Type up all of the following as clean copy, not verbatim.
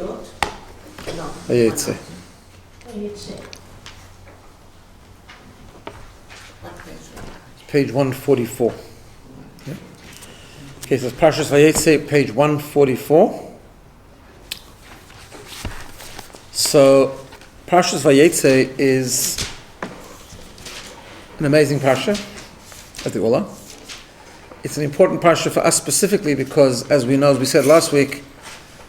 dot? No. Vayeitzei. Page 144. Yeah. Okay, so it's Parshas Vayeitzei, page 144. So, Parshas Vayeitzei is an amazing Parsha, at the Ula. It's an important Parsha for us specifically because, as we know, as we said last week,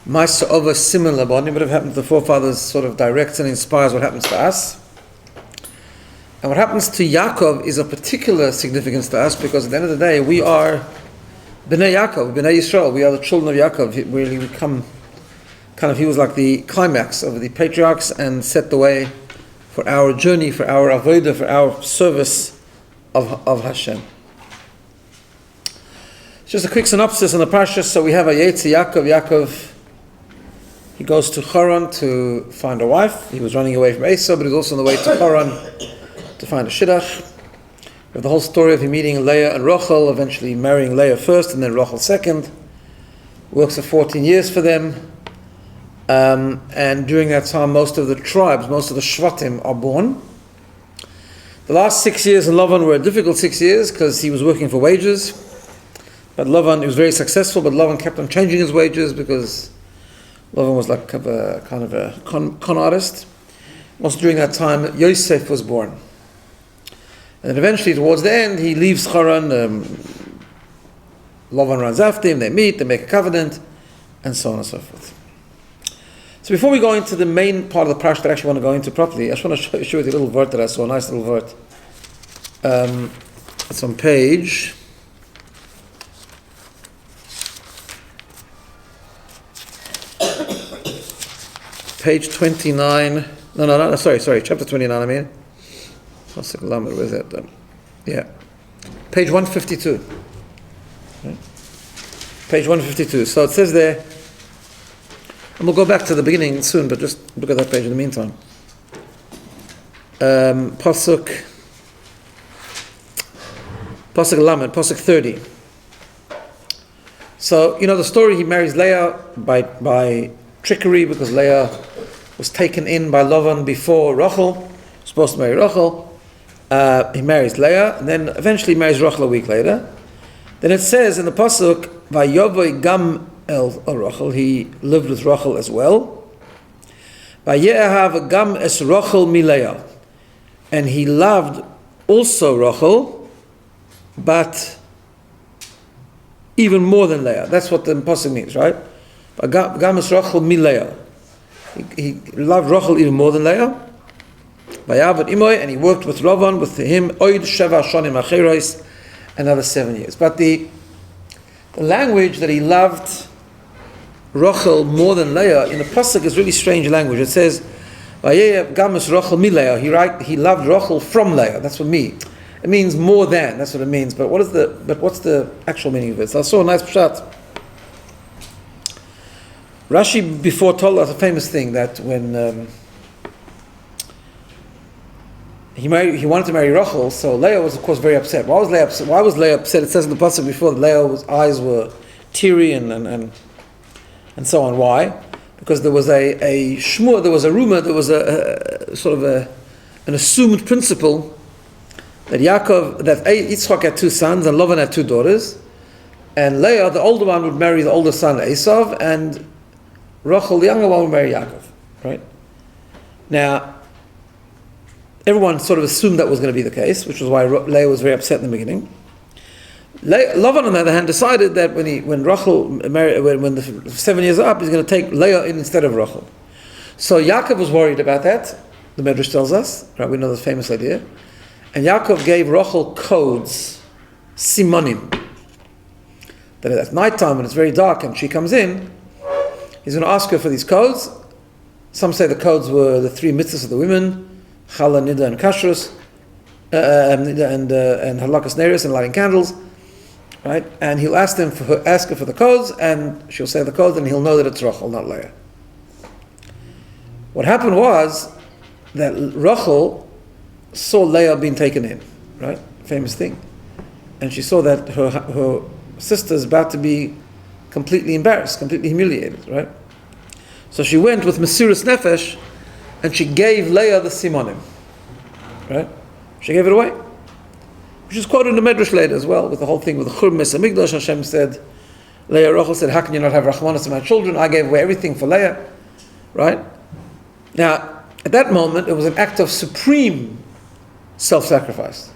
Ma'aseh Ova similar, but what happened to the forefathers sort of directs and inspires what happens to us. And what happens to Yaakov is of particular significance to us because at the end of the day, we are Bnei Yaakov, Bnei Yisrael. We are the children of Yaakov. We come, he was like the climax of the patriarchs and set the way for our journey, for our avodah, for our service of Hashem. Just a quick synopsis on the Parshas. So we have Vayeitzei Yaakov. He goes to Haran to find a wife. He was running away from Esau, but he's also on the way to Haran to find a shidduch. We have the whole story of him meeting Leah and Rachel, eventually marrying Leah first and then Rachel second. Works for 14 years for them. And during that time, most of the tribes, most of the Shvatim are born. The last 6 years in Lavan were a difficult 6 years because he was working for wages. But Lavan, he was very successful, but Lavan kept on changing his wages because Lavan was like a con artist. Also during that time, Yosef was born. And then eventually, towards the end, he leaves Haran. Lavan runs after him, they meet, they make a covenant, and so on and so forth. So before we go into the main part of the Parsha that I actually want to go into properly, I just want to show you the little vert that I saw, a nice little vert. It's on page... Page 29, sorry, chapter 29, I mean. Where is that? Yeah. Page 152. Right. Page 152. So it says there, and we'll go back to the beginning soon, but just look at that page in the meantime. Pasuk Lamed, Pasuk 30. So, you know the story, he marries Leah by trickery because Leah was taken in by Lavan before Rachel, supposed to marry Rachel. He marries Leah, and then eventually marries Rachel a week later. Then it says in the Pasuk, Vayovoi gam el Rachel, he lived with Rachel as well. Vayehav gam es Rachel mi Leah, and he loved also Rachel, but even more than Leah. That's what the Pasuk means, right? Gam es Rachel mi Leah. He loved Rachel even more than Leah. And he worked with Lavan, with him, Oid Sheva Shonim Acheros, another 7 years. But the language that he loved Rachel more than Leah in the Pasuk is really strange language. It says, Gam es Rachel mi Leah. He loved Rachel from Leah. That's what me. It means more than. That's what it means. But what's the actual meaning of it? So I saw a nice pshat. Rashi before told us a famous thing that when he wanted to marry Rachel, so Leah was of course very upset. Why was Leah upset? It says in the pasuk before that Leah's eyes were teary and so on. Why? Because there was a shmur, there was a rumor, there was a sort of an assumed principle that Yitzchak had 2 sons and Lavan had 2 daughters, and Leah, the older one, would marry the older son Esav, and Rachel, the younger one, would marry Yaakov. Right? Now, everyone sort of assumed that was going to be the case, which was why Leah was very upset in the beginning. Lavan, on the other hand, decided that when Rachel married, when the 7 years are up, he's going to take Leah in instead of Rachel. So Yaakov was worried about that. The Medrash tells us, right? We know this famous idea. And Yaakov gave Rachel codes, simonim. That at night time when it's very dark and she comes in, he's going to ask her for these codes. Some say the codes were the 3 mitzvahs of the women. Chala, Nida, and Kashrus, and Halakas Neris, and lighting candles, right? And he'll ask her for the codes, and she'll say the codes, and he'll know that it's Rachel, not Leah. What happened was that Rachel saw Leah being taken in, right? Famous thing, and she saw that her sister is about to be completely embarrassed, completely humiliated, right? So she went with Mesiras Nefesh, and she gave Leah the Simonim. Right? She gave it away. Which is quoted in the Medrash later as well, with the whole thing with the Churm Mesamigdash. Hashem said, Leah Rachel said, how can you not have Rachmanas to my children? I gave away everything for Leah. Right? Now, at that moment, it was an act of supreme self-sacrifice.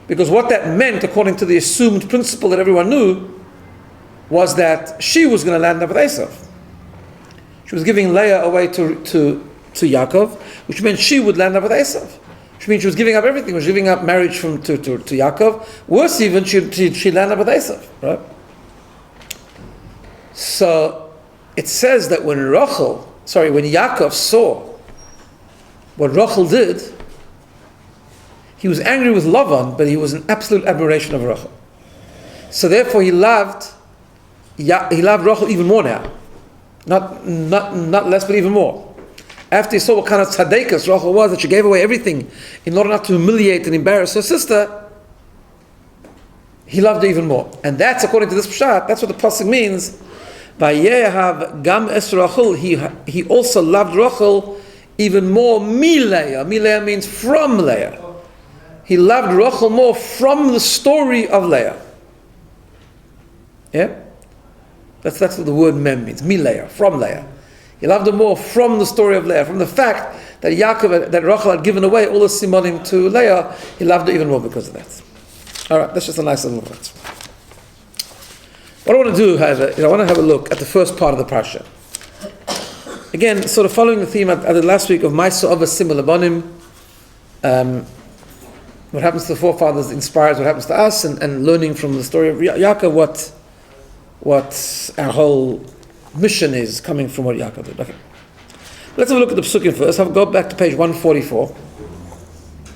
Because what that meant, according to the assumed principle that everyone knew, was that she was going to land up with Esav. She was giving Leah away to Yaakov, which meant she would land up with Esav. Which means she was giving up everything. She was giving up marriage to Yaakov. Worse even, she'd land up with Esav. Right? So, it says that when Yaakov saw what Rachel did, he was angry with Lavan, but he was in absolute admiration of Rachel. So therefore he loved Rachel even more now. Not less, but even more. After he saw what kind of tzaddikas Rachel was, that she gave away everything in order not to humiliate and embarrass her sister, he loved her even more. And that's, according to this pshat, that's what the pasuk means. Vayehav gam es Rachel, he also loved Rachel even more Leah. Leah means from Leah. He loved Rachel more from the story of Leah. Yeah? That's what the word mem means. Leah, from Leah. He loved her more from the story of Leah. From the fact that Rachel had given away all the simonim to Leah, he loved her even more because of that. Alright, that's just a nice little word. What I want to do, however, is I want to have a look at the first part of the Parsha. Again, sort of following the theme I did last week of Maisa of a similar bonim. What happens to the forefathers inspires what happens to us, and learning from the story of Yaakov what our whole mission is coming from what Yaakov did. Okay. Let's have a look at the Psukim first. I'll go back to page 144.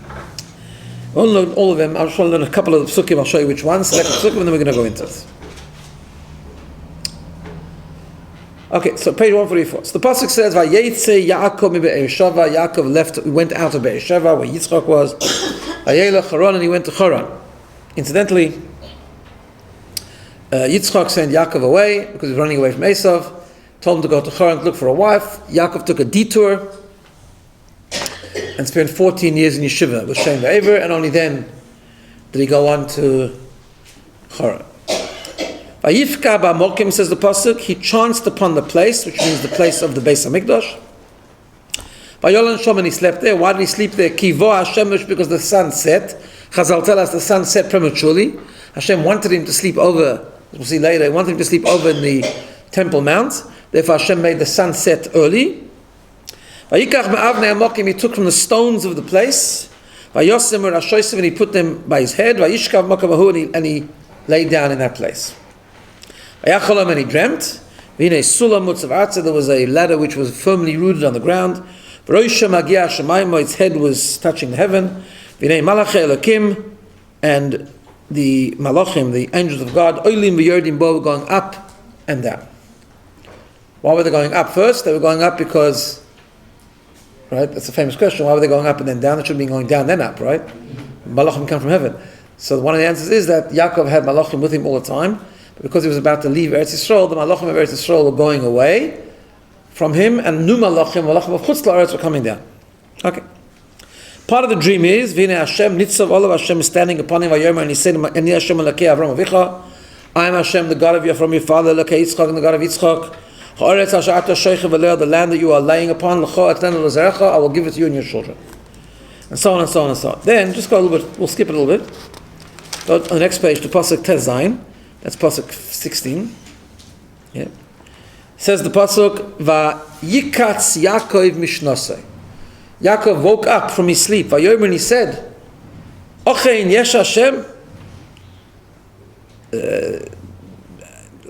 I won't learn all of them. I'll just want to learn a couple of the Psukim. I'll show you which ones. Select the Psukim and then we're going to go into it. Okay, so page 144. So the pasuk says, "Vayeitzei Yaakov mi Be'ersheva." Yaakov went out of Be'ersheva, where Yitzchak was. Vayelech Haran, and he went to Haran. Incidentally, Yitzchak sent Yaakov away because he was running away from Esav. Told him to go to Haran to look for a wife. Yaakov took a detour and spent 14 years in yeshiva with Shem Ve'ever, and only then did he go on to Haran. Vayifka ba'mokim, says the pasuk, he chanced upon the place, which means the place of the Beis Hamikdash. Vayolan shom, and he slept there. Why did he sleep there? Kivo Hashemesh, because the sun set. Chazal tell us the sun set prematurely. Hashem wanted him to sleep over, as we'll see later, he wanted him to sleep over in the Temple Mount. Therefore Hashem made the sun set early. Vayikach me'avnei hamokim, he took from the stones of the place. Vayosim rashoisim, and he put them by his head. Vayishkav mokavahu, and he laid down in that place. And he dreamt. There was a ladder which was firmly rooted on the ground. Its head was touching the heaven. And the malachim, the angels of God, were going up and down. Why were they going up first? They were going up because, right, that's a famous question. Why were they going up and then down? They should have been going down then up, right? Malachim come from heaven. So one of the answers is that Yaakov had malachim with him all the time. Because he was about to leave Eretz Yisrael, the malachim of Eretz Yisrael were going away from him, and new malachim of Chutz La'aretz were coming down. Okay. Part of the dream is, V'nei Hashem, Nitzav Olav, Hashem is standing upon him, Vayomer, and he said, Ani Hashem Elokei Avram Avicha, I am Hashem, the God of Avram your father, Elokei Yitzchak, and the God of Yitzchak, Ha'aretz Asher Ata Shoichev Aleh, the land that you are laying upon, L'cho Atenu L'Zarecha, I will give it to you and your children. And so on and so on and so on. Then, just go a little bit, we'll skip it a little bit. Go on the next page to Pasuk Tez Zayin. That's pasuk 16. Yeah. Says the pasuk, "Vayikatz Yaakov mishnasei." Yaakov woke up from his sleep. Vayomer, and he said, "Ochein yesh Hashem."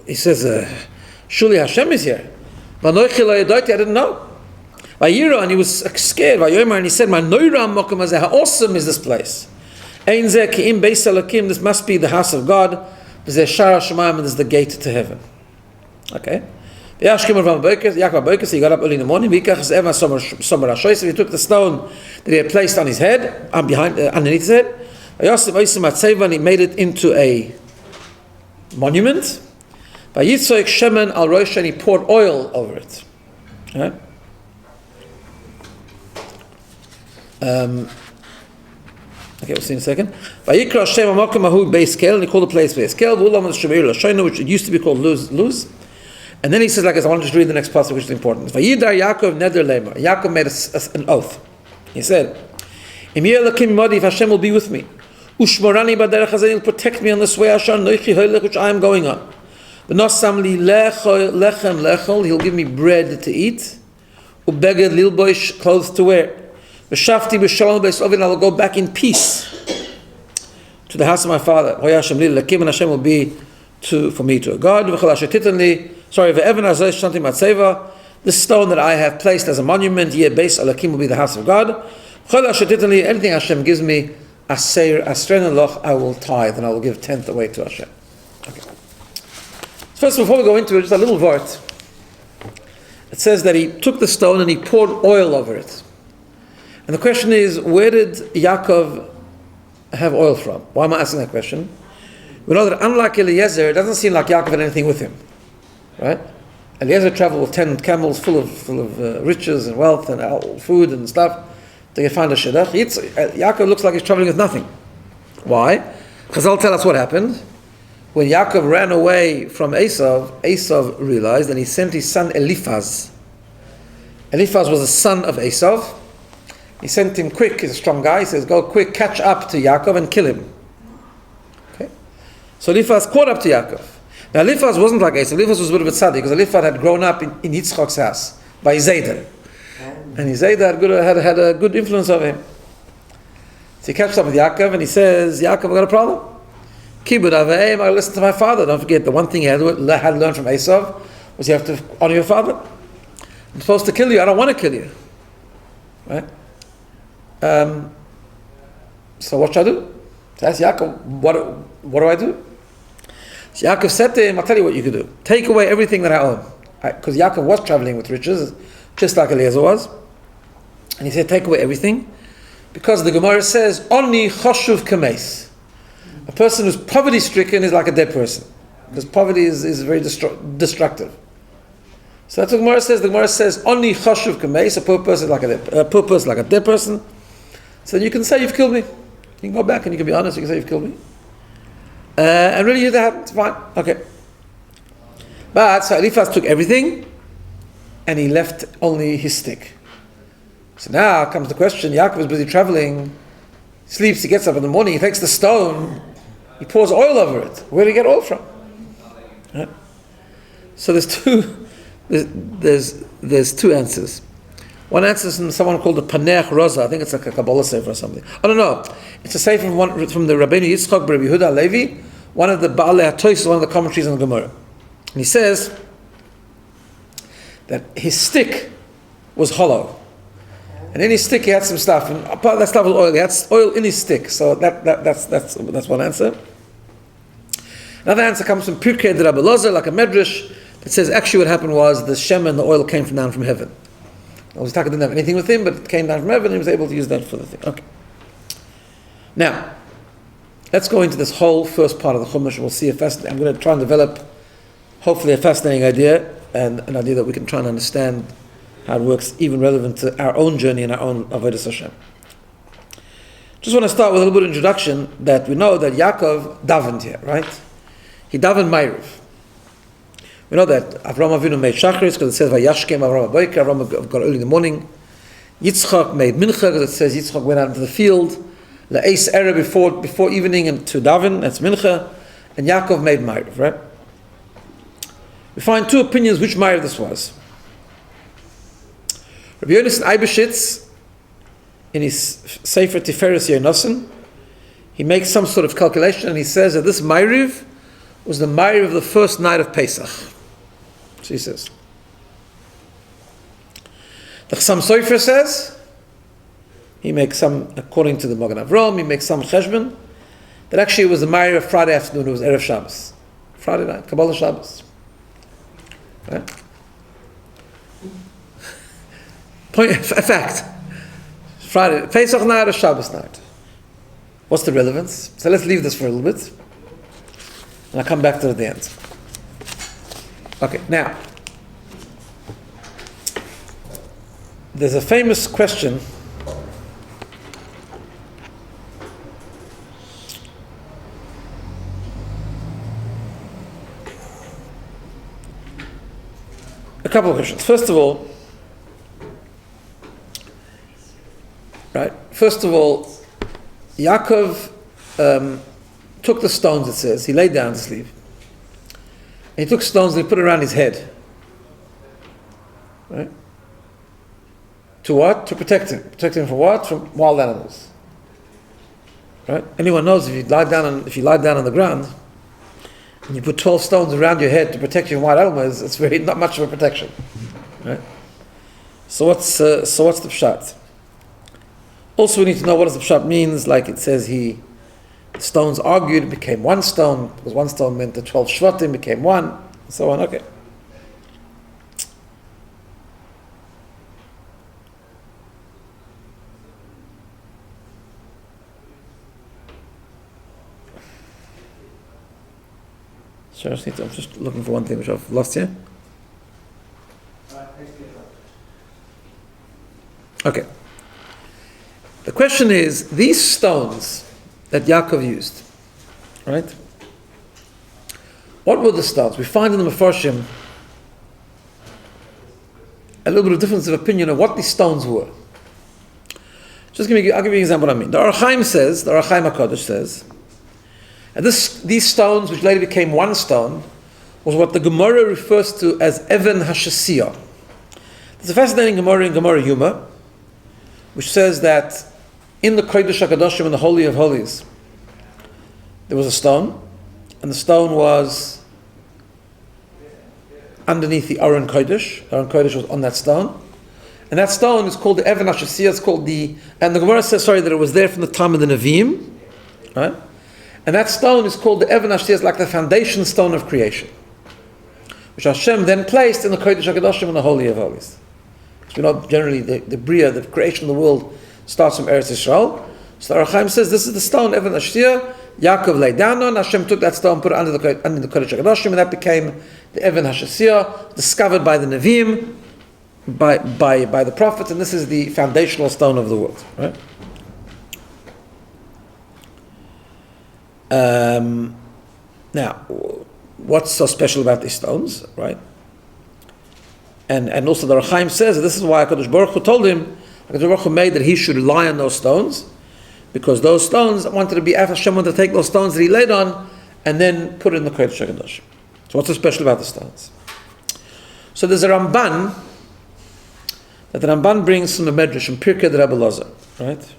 He says, "Surely Hashem is here." Vanoichi lo yadoti, I didn't know. Vayira, and he was scared. Vayomer, and he said, "Manoiram mokum hazeh." How awesome is this place? Ein zeh ki'im beis Elokim. This must be the house of God. There's Shara Shemayim, and there's the gate to heaven. Okay. Yaakov, he got up early in the morning. He took the stone that he had placed on his head, underneath his head, and he made it into a monument. And he poured oil over it. Right? Okay, we'll see in a second. Vayikra Hashem Amakom Ahu Beis Kel, and he called the place Beis Kel, which it used to be called Luz. And then he says, like this, I want to just read the next passage, which is important. Vayidar Yaakov Neder Lemar. Yaakov made an oath. He said, Im Yelakim Modi, if Hashem will be with me, Ushmorani Baderech Hazayin will protect me on this way, Hashem, Noichi Hoylech, which I am going on. V'nosam li lechem lechol, he'll give me bread to eat, ubeged lilboish, clothes to wear. V'shafti b'shalom b'es ovin, I will go back in peace to the house of my father. Hoya Hashem li lekim, and Hashem will be for me to a God. V'chol asher titan li, v'evan azay shanti matzeva, this stone that I have placed as a monument, yeh beis alakim, will be the house of God. V'chol asher titan li, anything Hashem gives me, aser loch, I will tithe, and I will give 10th away to Hashem. Okay. First, before we go into it, just a little word. It says that he took the stone and he poured oil over it. And the question is, where did Yaakov have oil from? Why am I asking that question? We know that unlike Eliezer, it doesn't seem like Yaakov had anything with him. Right? Eliezer traveled with 10 camels full of riches and wealth and food and stuff to find a shidduch. Yaakov looks like he's traveling with nothing. Why? Chazal tell us what happened. When Yaakov ran away from Esav realized, and he sent his son Eliphaz. Eliphaz was the son of Esav. He sent him quick, he's a strong guy, he says, go quick, catch up to Yaakov and kill him. Okay? So Eliphaz caught up to Yaakov. Now Eliphaz wasn't like Esav, Eliphaz was a bit of a tzaddik, because Eliphaz had grown up in Yitzchak's house, by Zayda. And Zayda had a good influence over him. So he catches up with Yaakov and he says, Yaakov, I've got a problem. Kibud Aveim, I listen to my father. Don't forget, the one thing he had learned from Esav was you have to honor your father. I'm supposed to kill you, I don't want to kill you. Right? So what should I do? So asked Yaakov, what do I do? So Yaakov said to him, I'll tell you what you could do. Take away everything that I own. Because Yaakov was traveling with riches, just like Eliezer was. And he said, take away everything. Because the Gemara says, Oni choshuv kameis. A person who's poverty-stricken is like a dead person, because poverty is very destructive. So that's what the Gemara says. The Gemara says, "Oni chashuv kameis." A poor person like a dead person. So you can say you've killed me. You can go back and you can be honest. You can say you've killed me. And really, that happened. It's fine. Okay. But so Eliphaz took everything, and he left only his stick. So now comes the question: Yaakov is busy traveling. He sleeps. He gets up in the morning. He takes the stone. He pours oil over it. Where did he get oil from? Right? So there's two answers. One answer is from someone called the Paneach Rosa. I think it's like a Kabbalah sefer or something. I don't know. It's a sefer from the Rabbi Yitzchak Rabbi Yehuda Levi, one of the Baalei HaTois, one of the commentaries on the Gemara. And he says that his stick was hollow. And in his stick he had some stuff, and part of that stuff was oil. He had oil in his stick. So that's one answer. Another answer comes from Pirkei de Rabbi Lozer, like a medrash, that says actually what happened was the shem and the oil came down from heaven. Obviously, Taka didn't have anything with him, but it came down from heaven, and he was able to use that for the thing. Okay. Now, let's go into this whole first part of the Chumash. We'll see I'm going to try and develop, hopefully, a fascinating idea, and an idea that we can try and understand how it works, even relevant to our own journey and our own Avodas Hashem. Just want to start with a little bit of introduction, that we know that Yaakov davened here, right? He davened Ma'ariv. We know that Avraham Avinu made Shachris, because it says, Vayashkem Avraham Aboyka, Avraham got early in the morning. Yitzchak made Mincha, because it says Yitzchak went out into the field. La'eis Erev before evening and to daven, that's Mincha. And Yaakov made Ma'ariv, right? We find two opinions which Ma'ariv this was. Rabbi Yonasan Eibeshitz, in his Sefer Tiferes Yonasan, he makes some sort of calculation and he says that this Ma'ariv was the Ma'ariv of the first night of Pesach. So he says. The Chassam Sofer says, he makes some, according to the Magen Avraham, he makes some cheshbon, that actually it was the Ma'ariv of Friday afternoon, it was Erev Shabbos. Friday night, Kabbalah Shabbos. Right? A fact. Friday, Pesach night or Shabbos night. What's the relevance? So let's leave this for a little bit. And I'll come back to it at the end. Okay, now. There's a famous question a couple of questions. First of all, Yaakov took the stones, it says, he laid down to sleep. And he took stones and he put it around his head. Right? To what? To protect him. Protect him from what? From wild animals. Right? Anyone knows if you lie down on the ground and you put 12 stones around your head to protect you from wild animals, it's very not much of a protection. Right? So what's the pshat? Also, we need to know what does the pshat means. Like it says, the stones argued, it became one stone, because one stone meant the 12 shvatim became one, and so on. Okay. So I'm just looking for one thing which I've lost here. Okay. The question is, these stones that Yaakov used, right? What were the stones? We find in the Mefarshim a little bit of difference of opinion of what these stones were. I'll give you an example of what I mean. The Arachaim HaKadosh says, and these stones, which later became one stone, was what the Gemara refers to as Even HaShasiyah. There's a fascinating Gemara in Gemara Yuma, which says that in the Kodesh HaKadoshim, in the Holy of Holies, there was a stone, and the stone was underneath the Aron Kodesh. The Aron Kodesh was on that stone. And that stone is called the Even HaShasiyah. It's called and the Gemara says, that it was there from the time of the Nevi'im, right? And that stone is called the Even HaShasiyah, it's like the foundation stone of creation, which Hashem then placed in the Kodesh HaKadoshim, in the Holy of Holies. Because we know generally the Bria, the creation of the world, starts from Eretz Yisrael. So the Arachaim says this is the stone, Even HaShasiyah. Yaakov lay down on. Hashem took that stone, put it under the Kodesh HaKadoshim, and that became the Even HaShasiyah, discovered by the Nevi'im, by the prophets, and this is the foundational stone of the world. Right? Now, what's so special about these stones, right? And also the Arachaim says that this is why HaKadosh Baruch Hu told him, HaKadosh Baruch Hu made that he should lie on those stones, because those stones Hashem wanted to take those stones that he laid on and then put it in the Kodesh HaKadosh. So what's so special about the stones? So there's a Ramban that the Ramban brings from the Medrash, from Pirkei de Rabbi Elazar, right?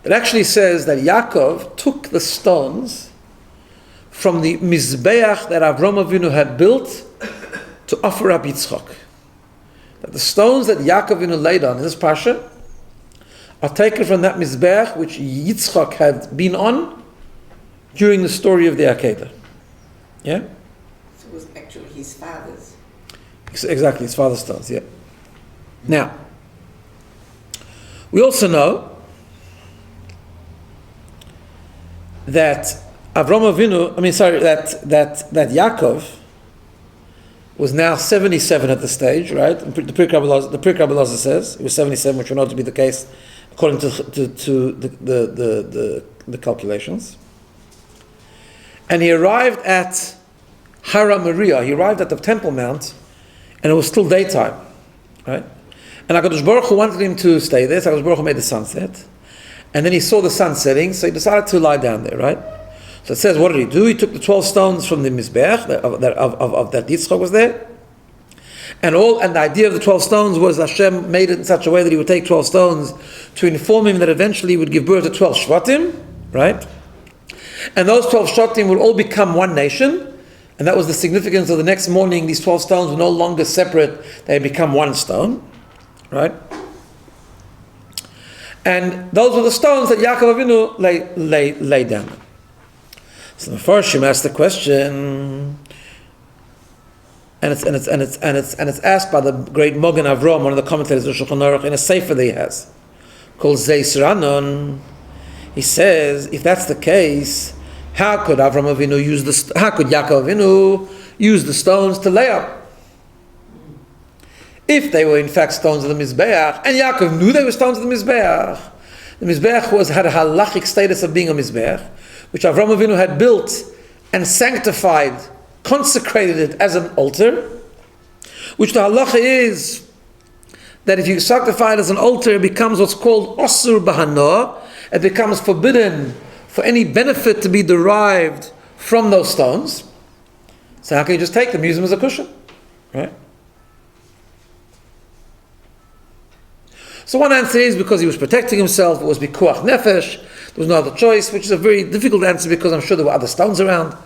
That actually says that Yaakov took the stones from the Mizbeach that Avraham Avinu had built to offer up Yitzchak. That the stones that Yaakov Avinu laid on in this Parsha are taken from that Mizbeach which Yitzchak had been on during the story of the Akedah. Yeah? So it was actually his father's. Exactly, his father's stones, yeah. Now, we also know that that Yaakov was now 77 at the stage, right? The Pirkei Rabbi Elazar says it was 77, which we know to be the case according to the calculations. And he arrived at Hara Moriah. He arrived at the Temple Mount, and it was still daytime, right? And HaKadosh Baruch Hu wanted him to stay there, so HaKadosh Baruch Hu made the sunset. And then he saw the sun setting, so he decided to lie down there, right? So it says, what did he do? He took the 12 stones from the Mizbeach, that Yitzchak was there. And the idea of the 12 stones was Hashem made it in such a way that he would take 12 stones to inform him that eventually he would give birth to 12 Shvatim, right? And those 12 Shvatim would all become one nation. And that was the significance of the next morning. These 12 stones were no longer separate. They had become one stone, right? And those were the stones that Yaakov Avinu lay down. So the Mefarshim asked the question, and it's asked by the great Mogen Avram, one of the commentators of Shulchan Aruch, in a sefer that he has called Zeis Ranon. He says, if that's the case, how could Yaakov Avinu use the stones to lay up? If they were in fact stones of the Mizbeach, and Yaakov knew they were stones of the Mizbeach had a halachic status of being a Mizbeach, which Avraham Avinu had built and sanctified, consecrated it as an altar, which the halacha is that if you sanctify it as an altar, it becomes what's called osur bahana. It becomes forbidden for any benefit to be derived from those stones. So how can you just take them, use them as a cushion, right? So one answer is because he was protecting himself, it was bikuach nefesh, there was no other choice, which is a very difficult answer because I'm sure there were other stones around.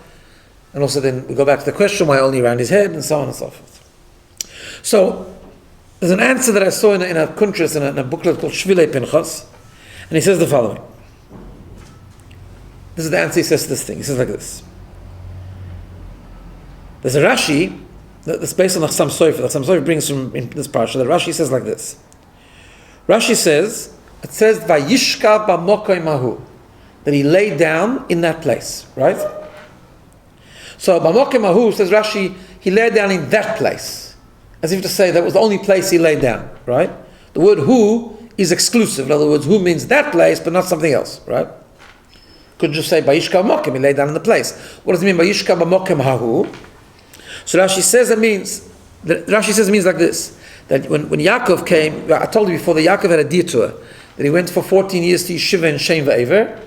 And also then we go back to the question, why only around his head, and so on and so forth. So there's an answer that I saw in a kuntras, in a booklet called Shvilei Pinchas, and he says the following. This is the answer he says to this thing. He says like this. There's a Rashi that's based on the Chassam Sofer. The Chassam Sofer brings from in this Parsha. The Rashi says like this. Rashi says, it says, Vayishka b'mokai mahu, that he lay down in that place, right? So b'mokai mahu, says Rashi, he lay down in that place, as if to say that was the only place he lay down, right? The word hu is exclusive. In other words, hu means that place, but not something else, right? Could just say Vayishka b'mokai, he lay down in the place. What does it mean, Vayishka b'mokai mahu? So Rashi says it means like this. That when Yaakov came, I told you before that Yaakov had a detour, that he went for 14 years to Yeshiva in Shem Va'ever,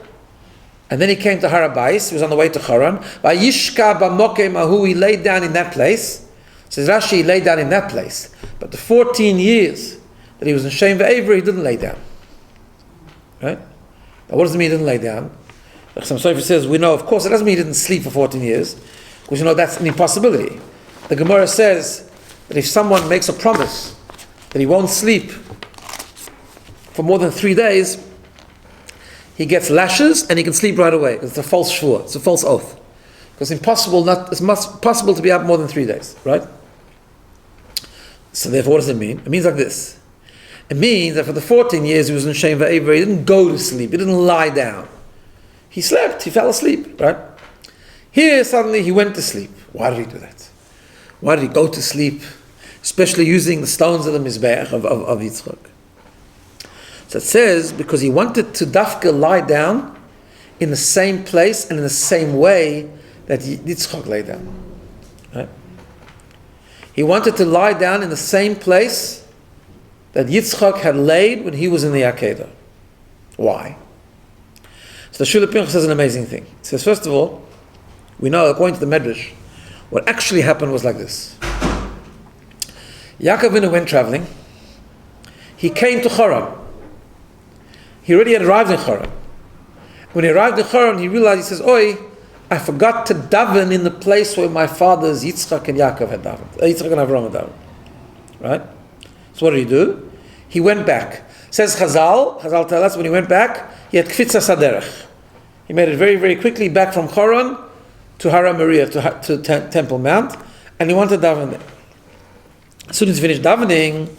and then he came to Harabais, he was on the way to Haran. Vayishka b'mokei mahu, he laid down in that place. Says Rashi, he laid down in that place. But the 14 years that he was in Shem Va'ever, he didn't lay down. Right? Now what does it mean he didn't lay down? Some Sofer says, we know, of course, it doesn't mean he didn't sleep for 14 years, because you know that's an impossibility. The Gemara says, that if someone makes a promise that he won't sleep for more than 3 days, he gets lashes and he can sleep right away. It's a false shvur, it's a false oath. Because it's possible to be up more than 3 days, right? So therefore, what does it mean? It means like this. It means that for the 14 years he was in Shem Va'ever, he didn't go to sleep, he didn't lie down. He slept, he fell asleep, right? Here, suddenly, he went to sleep. Why did he do that? Why did he go to sleep? Especially using the stones of the Mizbeach of Yitzchak. So it says, because he wanted to dafka lie down in the same place and in the same way that Yitzchak lay down. Right? He wanted to lie down in the same place that Yitzchak had laid when he was in the Akedah. Why? So the Shvilei Pinchas says an amazing thing. It says, first of all, we know, according to the Medrash, what actually happened was like this. Yaakov Avinu went traveling. He came to Haran. He already had arrived in Haran. When he arrived in Haran, he realized, he says, Oi, I forgot to daven in the place where my fathers Yitzchak and Yaakov had davened. Yitzchak and Avraham had davened. Right? So what did he do? He went back. Says Chazal tell us when he went back, he had kfitza saderech. He made it very, very quickly back from Haran to Hara Maria, to Temple Mount, and he wanted to daven there. As soon as he finished davening,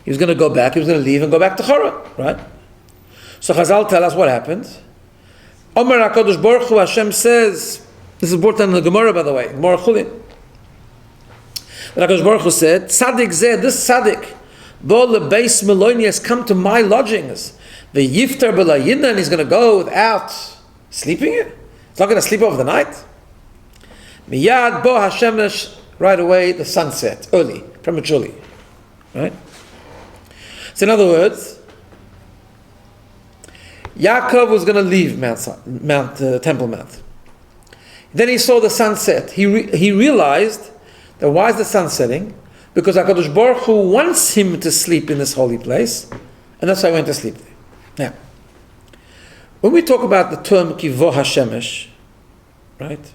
he was going to go back, he was going to leave and go back to Haran, right? So Chazal tell us what happened. Omer HaKadosh Baruch Hu, Hashem says, this is brought down in the Gemara, by the way, Gemara Chulin. But HaKadosh Baruch Hu said, Tzadik zeh, this Tzadik, bo lebeis meloni, has come to my lodgings. The yiftar b'layinna, and he's going to go without sleeping it? He's not going to sleep over the night? Miyad bo Hashemesh, right away, the sunset, early, prematurely. Right? So in other words, Yaakov was going to leave Temple Mount. Then he saw the sunset. He realized that why is the sun setting? Because HaKadosh Baruch Hu wants him to sleep in this holy place, and that's why he went to sleep there. Now, when we talk about the term Kivo HaShemesh, right?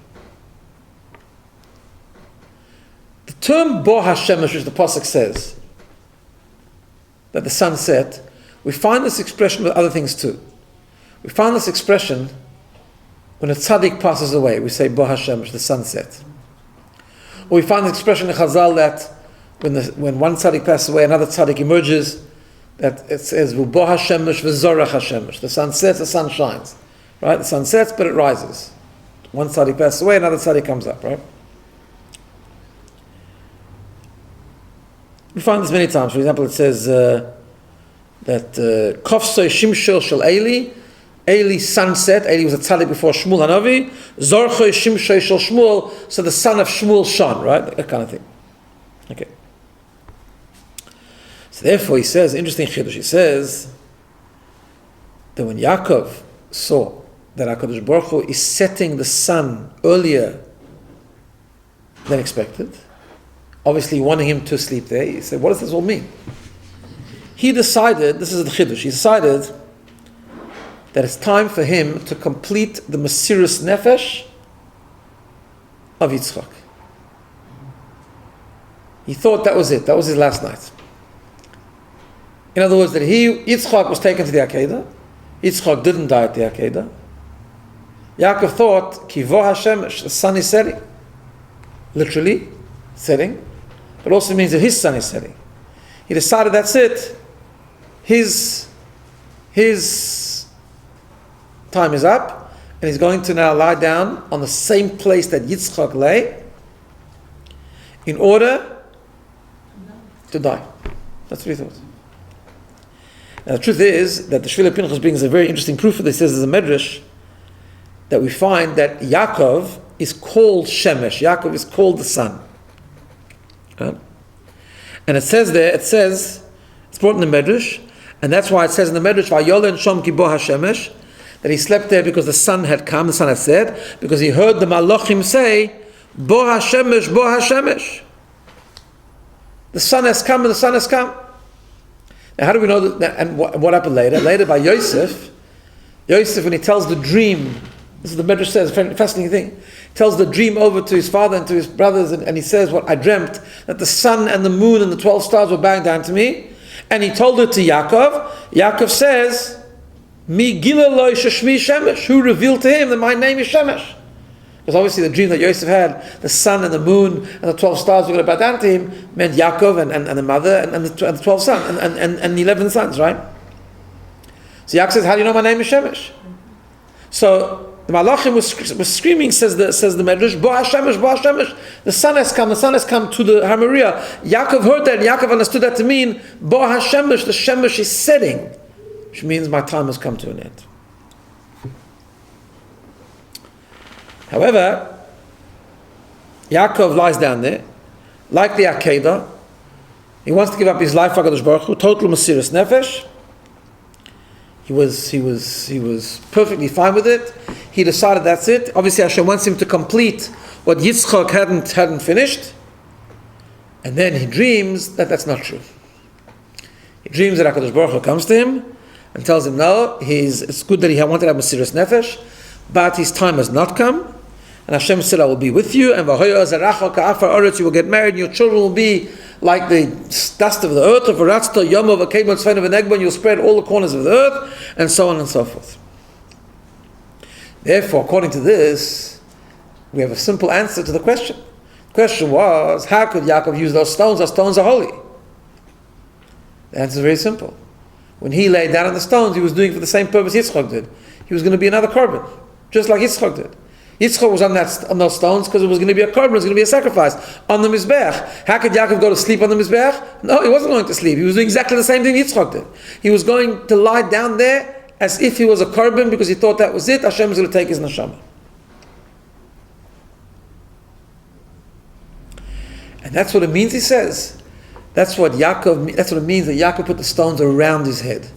The term Bo HaShemesh, which the Pasuk says, that the sun set, we find this expression with other things too. We find this expression when a tzaddik passes away, we say Bo HaShemesh, the sunset. Or we find the expression in Chazal that when one tzaddik passes away, another tzaddik emerges, that it says Bo HaShemesh v'zorach HaShemesh. The sun sets, the sun shines. Right? The sun sets, but it rises. One tzaddik passes away, another tzaddik comes up, right? We find this many times. For example, it says that Kofsoi Shimshel Shel Eli's son said, Eli was a tzaddik before Shmuel Hanavi, Zorchoi Shimshoi Shel Shmuel, so the son of Shmuel shone, right? That kind of thing. Okay. So therefore he says, interesting chiddush, he says that when Yaakov saw that HaKadosh Baruch Hu is setting the sun earlier than expected, obviously wanting him to sleep there, he said, what does this all mean? He decided, this is the chiddush, he decided that it's time for him to complete the Mesiras Nefesh of Yitzchak. He thought that was it, that was his last night. In other words, that Yitzchak was taken to the Akedah, Yitzchak didn't die at the Akedah. Yaakov thought, Kivo HaShemesh, the sun is setting. Literally, setting. But also means that his sun is setting. He decided that's it. His time is up, and he's going to now lie down on the same place that Yitzchak lay in order to die. That's what he thought. Now the truth is that the Shvile Pinchas brings a very interesting proof for this. He says there's a medrash that we find that Yaakov is called Shemesh. Yaakov is called the sun. Right? And it says there, it's brought in the medrash, and that's why it says in the medrash, Vayolen Shom Ki Bo HaShemesh, that he slept there because the sun had come, the sun had said, because he heard the Malachim say, Bo HaShemesh, Bo HaShemesh. The sun has come and the sun has come. Now how do we know that, and what happened later? Later by Yosef, when he tells the dream, this is the Medrash says, a fascinating thing, tells the dream over to his father and to his brothers, and he says, what I dreamt, that the sun and the moon and the 12 stars were bowing down to me, and he told it to Yaakov. Yaakov says, Mi gila lo sheshmi Shemesh, who revealed to him that my name is Shemesh. Because obviously the dream that Yosef had, the sun and the moon and the 12 stars were going to bow down to him, meant Yaakov and the mother and the 12 sons, and the 11 sons, right? So Yaakov says, how do you know my name is Shemesh? So the Malachim was screaming, says the Medrash, Bo HaShemesh, Bo HaShemesh. The sun has come to the Har Moriah. Yaakov heard that, and Yaakov understood that to mean, Bo HaShemesh, the Shemesh is setting, which means my time has come to an end. However, Yaakov lies down there, like the Akedah. He wants to give up his life for HaKadosh Baruch Hu, total Mesiras Nefesh. He was perfectly fine with it. He decided that's it. Obviously Hashem wants him to complete what Yitzchak hadn't finished. And then he dreams that that's not true. He dreams that HaKadosh Baruch Hu comes to him and tells him, no, it's good that he wanted to have Mesiras Nefesh, but his time has not come. And Hashem said, I will be with you, and you will get married, and your children will be like the dust of the earth, and you'll spread all the corners of the earth, and so on and so forth. Therefore, according to this, we have a simple answer to the question. The question was, how could Yaakov use those stones? Those stones are holy. The answer is very simple. When he laid down on the stones, he was doing it for the same purpose Yitzchak did. He was going to be another korban, just like Yitzchak did. Yitzchak was on those stones because it was going to be a korban, it was going to be a sacrifice on the Mizbeach. How could Yaakov go to sleep on the Mizbeach? No, he wasn't going to sleep. He was doing exactly the same thing Yitzchak did. He was going to lie down there as if he was a korban because he thought that was it. Hashem was going to take his neshama. And that's what it means, he says. That's what it means that Yaakov put the stones around his head.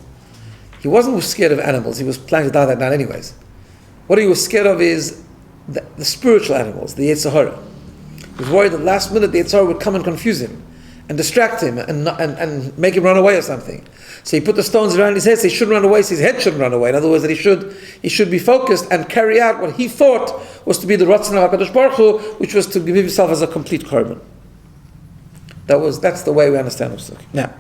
He wasn't scared of animals. He was planning to die that night anyways. What he was scared of is the spiritual animals, the Yetzer Hara. He was worried that last minute the Yetzer Hara would come and confuse him and distract him and make him run away or something. So he put the stones around his head so he shouldn't run away, so his head shouldn't run away. In other words, that he should be focused and carry out what he thought was to be the Ratzon of HaKadosh Baruch Hu, which was to give himself as a complete korban. That's the way we understand Psuk. Now,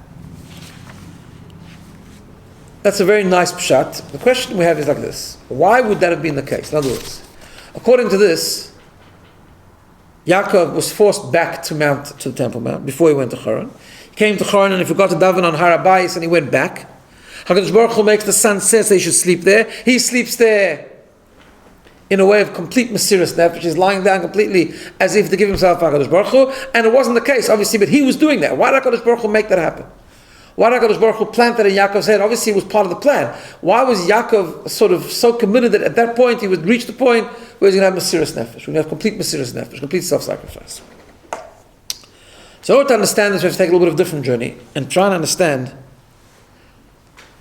that's a very nice pshat. The question we have is like this. Why would that have been the case? In other words, according to this, Yaakov was forced back to the Temple Mount before he went to Haran. He came to Haran and he forgot to daven on Har HaBayis and he went back. HaKadosh Baruch Hu makes the sun set so he should sleep there. He sleeps there in a way of complete Mesiras Nefesh. He's lying down completely as if to give himself to HaKadosh Baruch Hu, and it wasn't the case, obviously, but he was doing that. Why did HaKadosh Baruch Hu make that happen? Why did HaKadosh Baruch Hu plant that in Yaakov's head? Obviously, it was part of the plan. Why was Yaakov sort of so committed that at that point he would reach the point where he's going to have Mesiras Nefesh, we're going to have complete Mesiras Nefesh, complete self-sacrifice. So in order to understand this, we have to take a little bit of a different journey and try and understand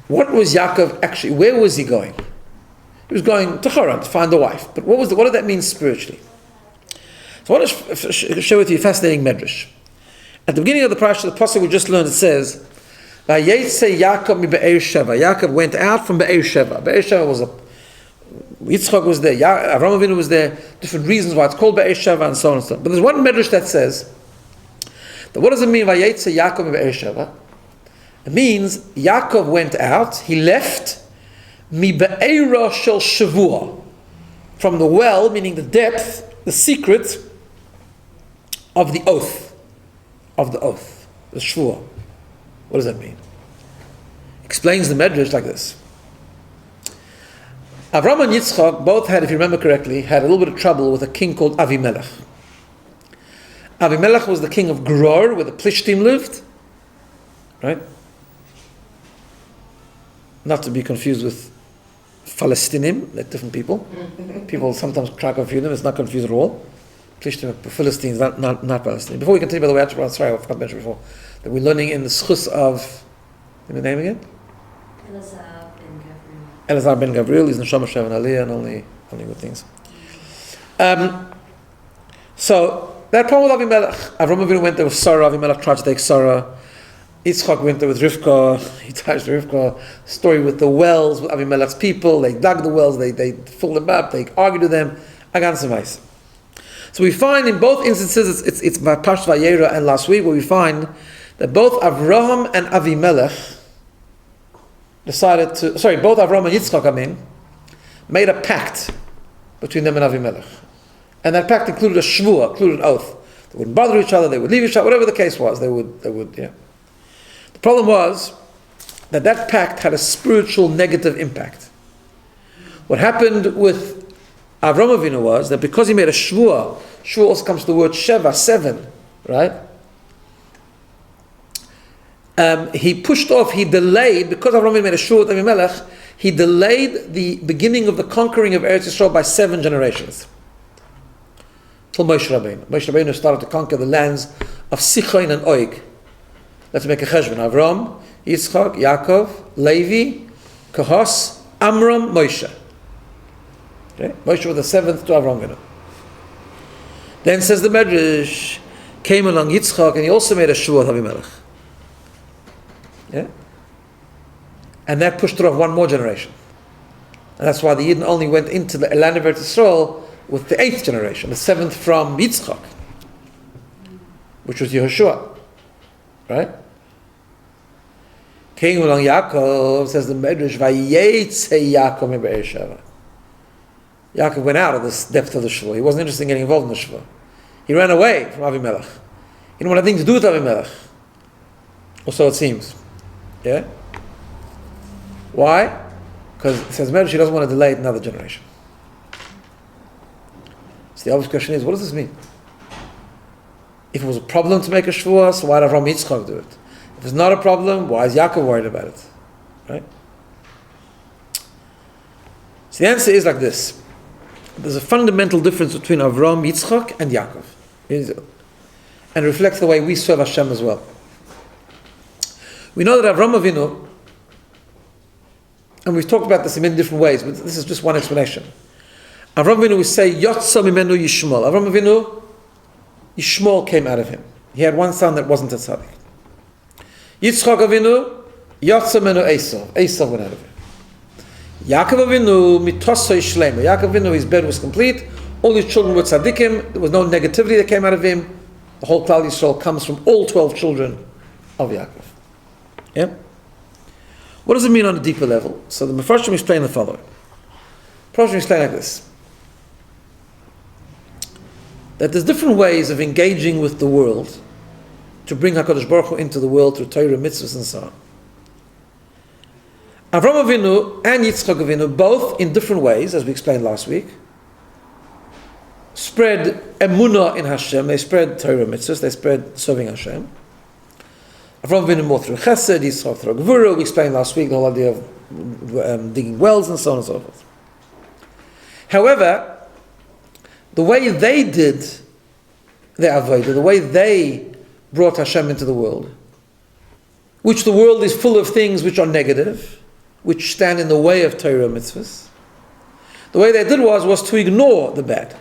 what was Yaakov actually, where was he going? He was going to Haran to find a wife. But what did that mean spiritually? So I want to share with you a fascinating medrash. At the beginning of the Parsha, the Pasuk we just learned, it says, Vayeitzei Yaakov mi Be'er Sheva. Yaakov went out from Be'er Sheva. Be'er Sheva was Yitzchak was there, Avraham Avinu was there, different reasons why it's called Be'er Sheva and so on and so on. But there's one medrash that says, that what does it mean, Vayeitzei Yaakov mi Be'er Sheva? It means Yaakov went out, he left, mi be'era shel shavua, from the well, meaning the depth, the secret of the oath, the shvua. What does that mean? Explains the medrash like this. Avram and Yitzchak both had, if you remember correctly, had a little bit of trouble with a king called Avimelech. Avimelech was the king of Gourarie, where the Plishtim lived, right? Not to be confused with Palestinim, they're different people. People sometimes try to confuse them, it's not confused at all. Plishtim, Philistines, not Palestinians. Before we continue, by the way, sorry, I forgot to mention before, that we're learning in the schus of, give me the name again? Elazar ben Gabriel, he's Neshama Shev and Aliyah, and only good things. So, that problem with Avimelech, Avraham Avinu went there with Sarah, Avimelech tried to take Sarah, Yitzchak went there with Rivka, he touched Rivka, story with the wells, with Avimelech's people, they dug the wells, they filled them up, they argued with them, Agan. So we find in both instances, it's Parshas Vayera and last week, where we find that both Avraham and Avimelech both Avraham and Yitzchak, made a pact between them and Avimelech. And that pact included a shvua, included an oath. They wouldn't bother each other, they would leave each other, whatever the case was, they would. The problem was that pact had a spiritual negative impact. What happened with Avraham Avinu was that because he made a shvua also comes to the word sheva, 7, right? He pushed off, he delayed, because Avraham Avinu made a shvua with Avimelech, he delayed the beginning of the conquering of Eretz Yisrael by 7 generations. Till Moshe Rabbeinu. Moshe Rabbeinu started to conquer the lands of Sichon and Oig. Let's make a cheshbon. Avram, Yitzchak, Yaakov, Levi, Kahos, Amram, Moshe. Okay? Moshe was the 7th to Avram Avinu. Then says the Medrash, came along Yitzchak and he also made a shvua with Avimelech. Yeah? And that pushed off one more generation. And that's why the Yidden only went into the land of Eretz Yisrael with the 8th generation, the 7th from Yitzchak, which was Yehoshua. Right? Came along Yaakov, says the Medrash, Vayeitzei Yaakov mi Be'er Sheva. Yaakov went out of this depth of the shvua. He wasn't interested in getting involved in the shvua. He ran away from Avimelech. He didn't want anything to do with Avimelech. Or so it seems. Yeah? Why? Because it says Medrash, he doesn't want to delay it another generation. So the obvious question is, what does this mean? If it was a problem to make a shvua, so why did Avraham Yitzchak do it? If it's not a problem, why is Yaakov worried about it? Right? So the answer is like this. There's a fundamental difference between Avraham, Yitzchak, and Yaakov. And it reflects the way we serve Hashem as well. We know that Avraham Avinu, and we've talked about this in many different ways, but this is just one explanation. Avraham Avinu, we say, Yotza mimenu Yishmael. Avraham Avinu, Yishmael came out of him. He had one son that wasn't a tzaddik. Yitzchak Avinu, Yotza mimenu Esav. Esav went out of him. Yaakov Avinu, mitosoi shlema. Yaakov Avinu, his bed was complete. All his children were tzaddikim. There was no negativity that came out of him. The whole Klal Yisrael comes from all 12 children of Yaakov. Yeah? What does it mean on a deeper level? So the Mefarshim explain the following. The Mefarshim explain like this. That there's different ways of engaging with the world to bring HaKadosh Baruch Hu into the world through Torah, mitzvahs, and so on. Avraham Avinu and Yitzchak Avinu, both in different ways, as we explained last week, spread emunah in Hashem, they spread Torah mitzvahs, they spread serving Hashem. Avram Avinu more through Chesed, Yitzchak through Gourarie. We explained last week the whole idea of digging wells and so on and so forth. However, the way they did their avodah, the way they brought Hashem into the world, which the world is full of things which are negative, which stand in the way of Torah mitzvahs, the way they did was to ignore the bad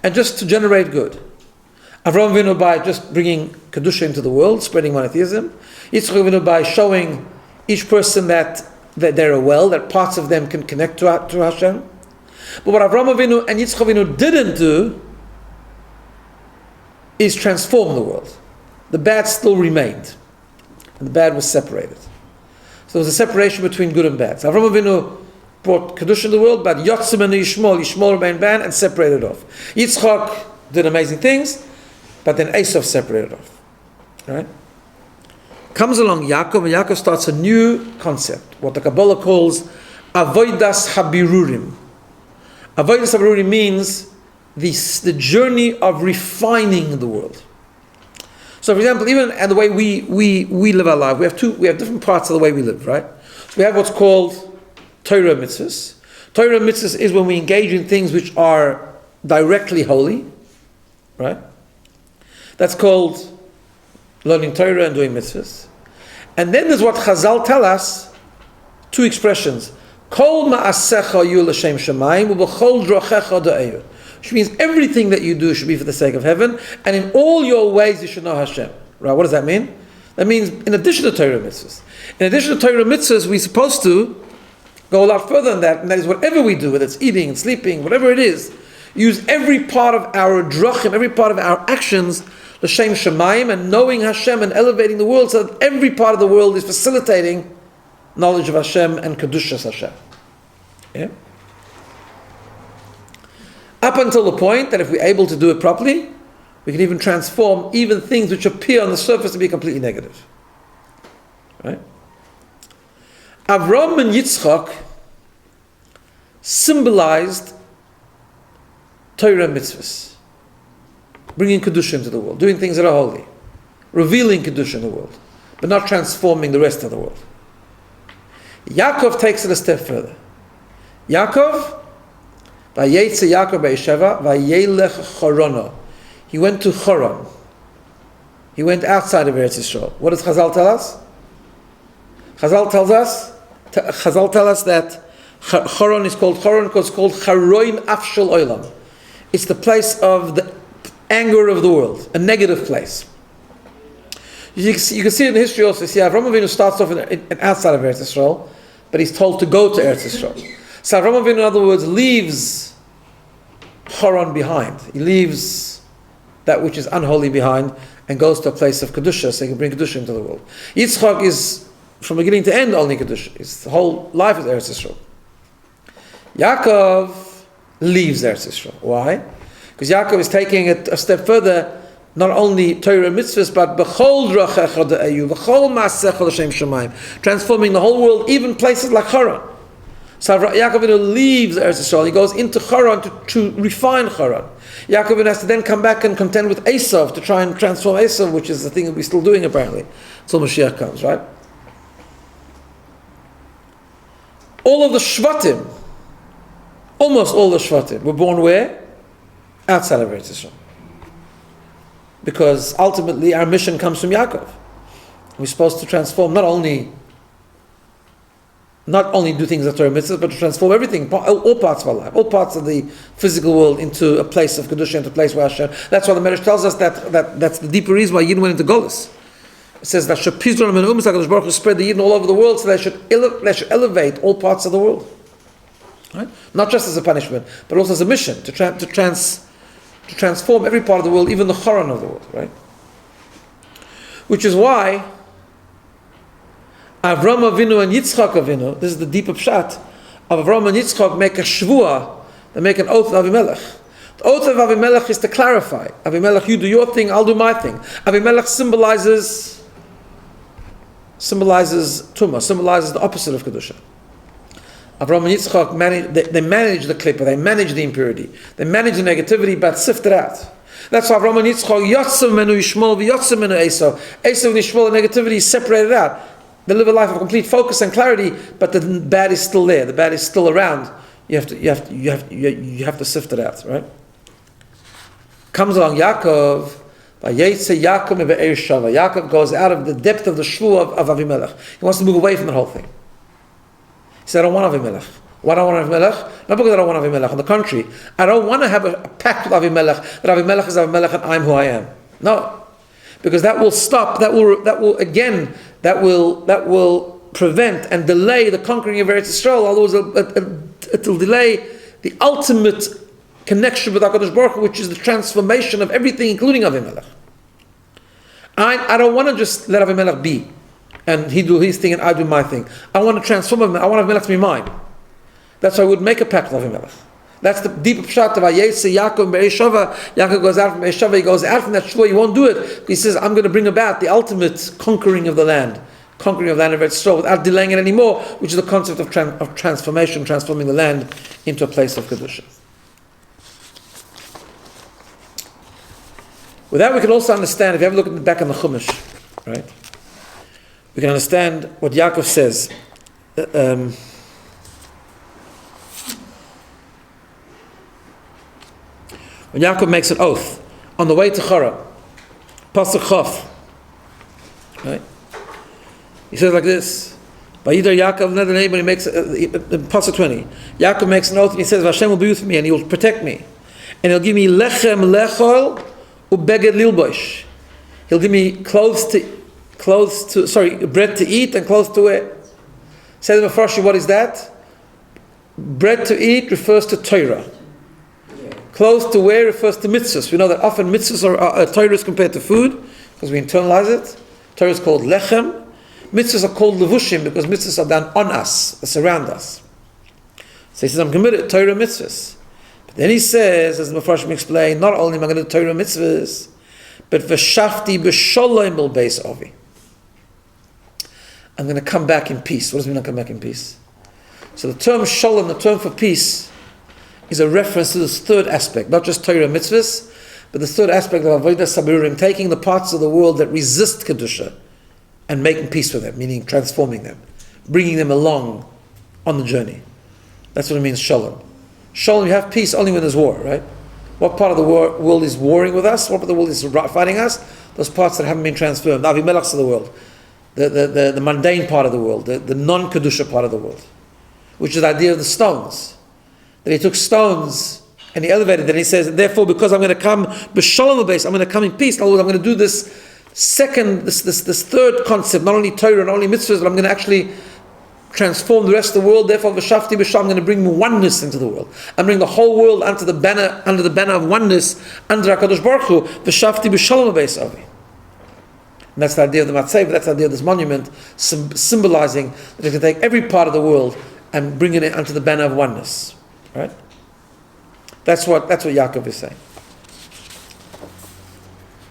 and just to generate good. Avram Avinu by just bringing Kedusha into the world, spreading monotheism. Yitzchak Avinu by showing each person that they're a well, that parts of them can connect to Hashem. But what Avram Avinu and Yitzchak Avinu didn't do is transform the world. The bad still remained. And the bad was separated. So there was a separation between good and bad. So Avram Avinu brought Kedusha in the world, but Yotzim and Yishmol remained bad and separated off. Yitzchak did amazing things, but then Esav separated off. Right? Comes along Yaakov, and Yaakov starts a new concept, what the Kabbalah calls Avodas Habirurim. Avodas Habirurim means the journey of refining the world. So, for example, even and the way we live our life, we have different parts of the way we live, right? So we have what's called Torah mitzvahs. Torah mitzvahs is when we engage in things which are directly holy, right? That's called learning Torah and doing mitzvahs. And then there's what Chazal tell us, two expressions. Kol ma'asecha yu l'shem shamayim u'b'chol drochecha da'eyu. Which means everything that you do should be for the sake of heaven, and in all your ways you should know Hashem. Right? What does that mean? That means in addition to Torah mitzvahs. In addition to Torah mitzvahs, we're supposed to go a lot further than that, and that is whatever we do, whether it's eating and sleeping, whatever it is, use every part of our drachim, every part of our actions, l'shem shamayim, and knowing Hashem and elevating the world so that every part of the world is facilitating knowledge of Hashem and Kedushas Hashem. Yeah? Up until the point that if we're able to do it properly, we can even transform even things which appear on the surface to be completely negative. Right? Avram and Yitzchak symbolized Torah mitzvahs, bringing Kedusha into the world, doing things that are holy, revealing Kedusha in the world, but not transforming the rest of the world. Yaakov takes it a step further. Yaakov, Vayeitzei Yaakov Be'esheva, Vayelech Chorono. He went to Choron. He went outside of Eretz Yisrael. What does Chazal tell us? Chazal tell us that Choron is called Choron because it's called Charoim Afshel Olam. It's the place of the anger of the world, a negative place. You can see it in history also. You see, Avram Avinu starts off in outside of Eretz Yisrael, but he's told to go to Eretz Yisrael. So Avram Avinu, in other words, leaves Choron behind. He leaves that which is unholy behind and goes to a place of Kedusha, so he can bring Kedusha into the world. Yitzchak is, from beginning to end, only Kedusha. His whole life is Eretz Yisrael. Yaakov leaves Eretz Yisrael. Why? Because Yaakov is taking it a step further, not only Torah mitzvahs, but b'chol drachecha da'eyu, b'chol ma'asecha l'shem shamayim, transforming the whole world, even places like Choron. So Yaakov leaves Eretz Yisrael. He goes into Choron to refine Choron. Yaakov has to then come back and contend with Esav to try and transform Esav, which is the thing that we're still doing apparently, until Mashiach comes, right? All of the Shvatim, almost all the Shvatim, were born where? Outside of Eretz Yisrael. Because ultimately our mission comes from Yaakov. We're supposed to transform not only do things that are mitzvahs, but to transform everything, all parts of our life, all parts of the physical world into a place of Kedusha, into a place where Hashem. That's why the Medrash tells us that's the deeper reason why Yidden went into Golus. It says that Shapizron and Umas HaKadosh Baruch Hu spread the Yidden all over the world, so they should elevate all parts of the world. Right? Not just as a punishment, but also as a mission to transform every part of the world, even the Choron of the world. Right? Which is why Avram Avinu and Yitzchak Avinu, this is the deeper pshat, of Avram and Yitzchak make a shvuah, they make an oath of Avimelech. The oath of Avimelech is to clarify. Avimelech, you do your thing, I'll do my thing. Avimelech symbolizes Tumah, symbolizes the opposite of Kedusha. Avraham and Yitzchak they manage the klipa, they manage the impurity, they manage the negativity, but sift it out. That's why Avraham and Yitzchak yotzav menu Yishmael v'yotzav menu Esav. Esav and Yishmael, the negativity is separated out. They live a life of complete focus and clarity, but the bad is still there. The bad is still around. You have to sift it out, right? Comes along Yaakov. Vayeitzei Yaakov me'be'er shava. Yaakov goes out of the depth of the shvu of Avimelech. He wants to move away from the whole thing. He said, I don't want Avimelech. Why do I want Avimelech? Not because I don't want Avimelech. On the contrary, I don't want to have a pact with Avimelech that Avimelech is Avimelech and I'm who I am. No, because that will stop. That will prevent and delay the conquering of Eretz Yisrael. Although it will delay the ultimate connection with HaKadosh Baruch Hu, which is the transformation of everything, including Avimelech. I don't want to just let Avimelech be, and he do his thing and I do my thing. I want to transform Avimelech. I want Avimelech to be mine. That's why I would make a pact with Avimelech. That's the deep pshat of Vayeitzei Yaakov Be'eshava. Yaakov goes out from Be'eshava. He goes out from that shvua. He won't do it. He says, I'm going to bring about the ultimate conquering of the land. Conquering of the land of Eretz Yisrael without delaying it anymore, which is the concept of transformation, transforming the land into a place of Kedusha. With that, we can also understand, if you have a look at the back on the Chumash, right? We can understand what Yaakov says. When Yaakov makes an oath on the way to Chara, Pasuk Chof, right? He says like this: Vayidar Yaakov neder name, when he makes Pasuk 20. Yaakov makes an oath and he says, "Hashem will be with me and He will protect me, and He'll give me lechem lechol ubeged lilbosh. He'll give me bread to eat and clothes to wear." Says the Parshas, what is that? Bread to eat refers to Torah. Clothes to wear refers to mitzvahs. We know that often mitzvahs are Torah is compared to food because we internalize it. Torah is called lechem. Mitzvahs are called levushim because mitzvahs are done on us, they surround us. So he says, I'm committed to Torah mitzvahs. But then he says, as the Mepharshim explained, not only am I going to do Torah mitzvahs, but v'shafti b'sholem b'l beis avi. I'm going to come back in peace. What does it mean, I come back in peace? So the term shalom, the term for peace, is a reference to this third aspect, not just Torah mitzvahs, but the third aspect of avodas sabirurim, taking the parts of the world that resist kedusha and making peace with them, meaning transforming them, bringing them along on the journey. That's what it means, shalom. Shalom, you have peace only when there's war, right? What part of the world is warring with us? What part of the world is fighting us? Those parts that haven't been transformed, the Avimelechs of the world, the mundane part of the world, the non-kedusha part of the world, which is the idea of the stones. That he took stones and he elevated them. And he says, therefore, because I'm going to come b'shalom base, I'm going to come in peace. In other words, I'm going to do this third concept, not only Torah, not only mitzvahs, but I'm going to actually transform the rest of the world. Therefore, v'shafti b'shalom, I'm going to bring oneness into the world. I'm bringing the whole world under the banner of oneness, under HaKadosh Baruch Hu, v'shafti b'shalom base avi. And that's the idea of the Matzeh, that's the idea of this monument, symbolizing that it can take every part of the world and bring it under the banner of oneness. Right? That's what Yaakov is saying.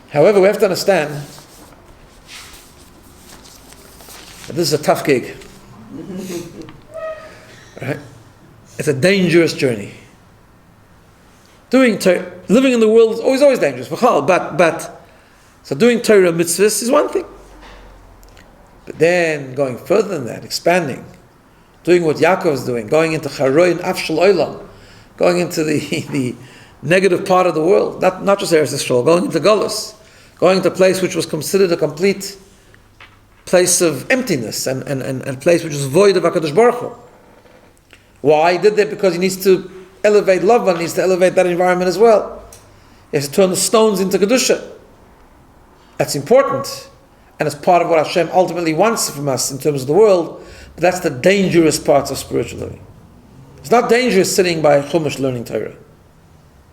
However, we have to understand that this is a tough gig. Right? It's a dangerous journey. Living in the world is always dangerous. But so doing Torah mitzvahs is one thing. But then going further than that, expanding, doing what Yaakov is doing, going into Charoi and Afshal Olam, going into the negative part of the world, not just Eretz Yisrael, going into Golus, going to a place which was considered a complete place of emptiness and a place which was void of HaKadosh Baruch Hu. Why? He did that because he needs to elevate love, and needs to elevate that environment as well. He has to turn the stones into Kedusha. That's important, and it's part of what Hashem ultimately wants from us in terms of the world. But that's the dangerous parts of spiritual living. It's not dangerous sitting by Chumash learning Torah.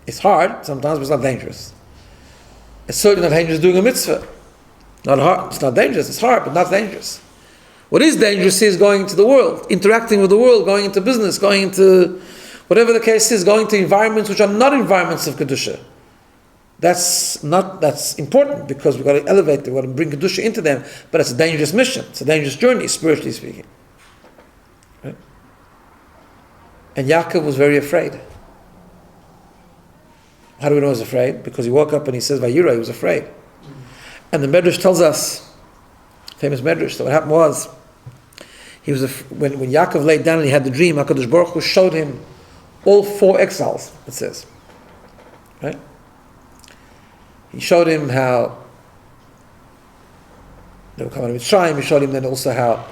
It's hard sometimes, but it's not dangerous. It's certainly not dangerous doing a mitzvah. Not hard. It's not dangerous. It's hard, but not dangerous. What is dangerous is going into the world, interacting with the world, going into business, going into whatever the case is, going to environments which are not environments of Kedusha. That's important because we've got to elevate them, we've got to bring Kedusha into them, but it's a dangerous mission. It's a dangerous journey, spiritually speaking. Right? And Yaakov was very afraid. How do we know he was afraid? Because he woke up and he says, Vayeitzei, he was afraid. And the Medrash tells us, famous Medrash, that what happened was, when Yaakov laid down and he had the dream, HaKadosh Baruch Hu showed him all 4 exiles, it says. Right? He showed him how they were coming to Mitzrayim. He showed him then also how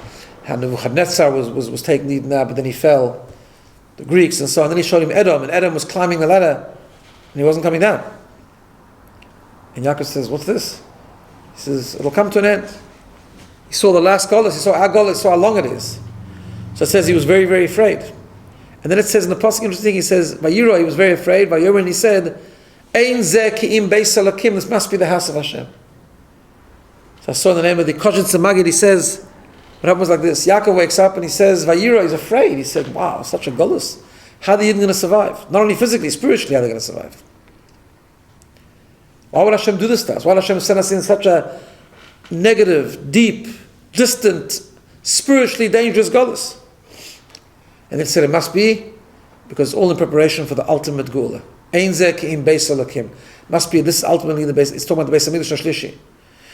Nebuchadnezzar was taken even now, but then he fell, the Greeks and so on. Then he showed him Edom, and Edom was climbing the ladder, and he wasn't coming down. And Yaakov says, what's this? He says, it'll come to an end. He saw the last Golus, he saw our Golus, he saw how long it is. So it says he was very, very afraid. And then it says in the Pasuk, interesting, he says, Vayeitzei, he was very afraid. Vayeitzei, and he said, Ein zeh ki'im beis Elokim, this must be the house of Hashem. So I saw in the name of the Koshin Tzemagid, he says, what happened was like this. Yaakov wakes up and he says, Vayeitzei, he's afraid. He said, wow, such a Golus. How are the Yidden going to survive? Not only physically, spiritually, how are they going to survive? Why would Hashem do this to us? Why would Hashem send us in such a negative, deep, distant, spiritually dangerous Golus? And they said it must be because it's all in preparation for the ultimate Geula. Ein zeh ki'im beis Elokim. Must be, this is ultimately the base, it's talking about the Beis HaMikdash HaShlishi.